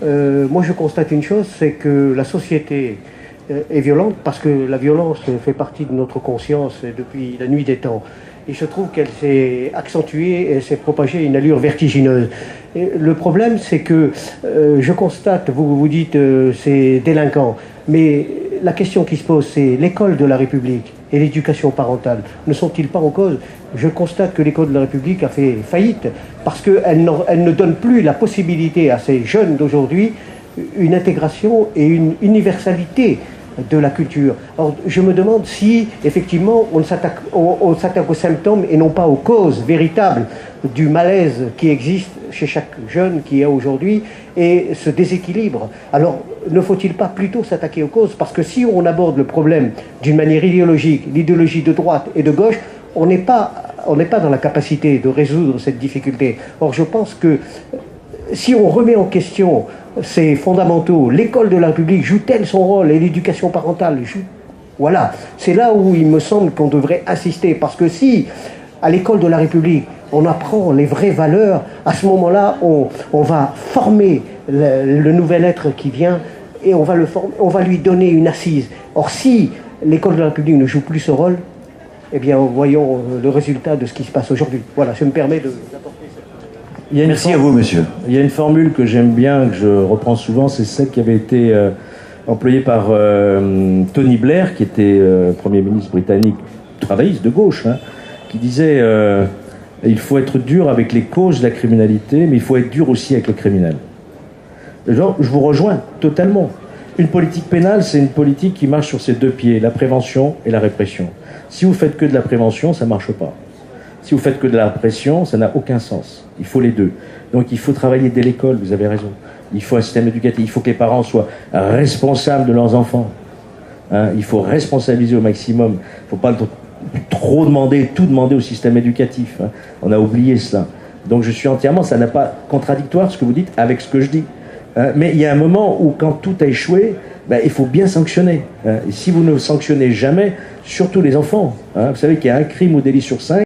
Moi, je constate une chose, c'est que la société est violente parce que la violence fait partie de notre conscience depuis la nuit des temps. Et je trouve qu'elle s'est accentuée et s'est propagée à une allure vertigineuse. Et le problème, c'est que je constate, vous dites c'est délinquant, mais la question qui se pose, c'est l'école de la République et l'éducation parentale. Ne sont-ils pas en cause? Je constate que l'école de la République a fait faillite parce qu'elle ne donne plus la possibilité à ces jeunes d'aujourd'hui une intégration et une universalité de la culture. Alors, je me demande si, effectivement, on s'attaque aux symptômes et non pas aux causes véritables du malaise qui existe chez chaque jeune qui est aujourd'hui et ce déséquilibre. Alors, ne faut-il pas plutôt s'attaquer aux causes? Parce que si on aborde le problème d'une manière idéologique, l'idéologie de droite et de gauche, on n'est pas dans la capacité de résoudre cette difficulté. Or, je pense que si on remet en question ces fondamentaux, l'école de la République joue-t-elle son rôle et l'éducation parentale joue... Voilà, c'est là où il me semble qu'on devrait insister. Parce que si, à l'école de la République, on apprend les vraies valeurs, à ce moment-là, on va former le nouvel être qui vient et on va lui donner une assise. Or, si l'école de la République ne joue plus ce rôle, eh bien, voyons le résultat de ce qui se passe aujourd'hui. Voilà, je me permets d'apporter cette... Merci à vous, monsieur. Il y a une formule que j'aime bien, que je reprends souvent, c'est celle qui avait été employée par Tony Blair, qui était Premier ministre britannique, travailliste de gauche, hein, qui disait il faut être dur avec les causes de la criminalité, mais il faut être dur aussi avec les criminels. Genre, je vous rejoins totalement. Une politique pénale, c'est une politique qui marche sur ses deux pieds, la prévention et la répression. Si vous faites que de la prévention, ça ne marche pas. Si vous faites que de la répression, ça n'a aucun sens. Il faut les deux. Donc il faut travailler dès l'école, vous avez raison. Il faut un système éducatif, il faut que les parents soient responsables de leurs enfants. Hein, il faut responsabiliser au maximum. Il ne faut pas trop demander, tout demander au système éducatif. Hein. On a oublié cela. Donc je suis entièrement, ça n'a pas contradictoire ce que vous dites avec ce que je dis. Hein, mais il y a un moment où quand tout a échoué, ben, il faut bien sanctionner. Hein. Et si vous ne sanctionnez jamais, surtout les enfants, hein, vous savez qu'il y a un crime ou délit sur 5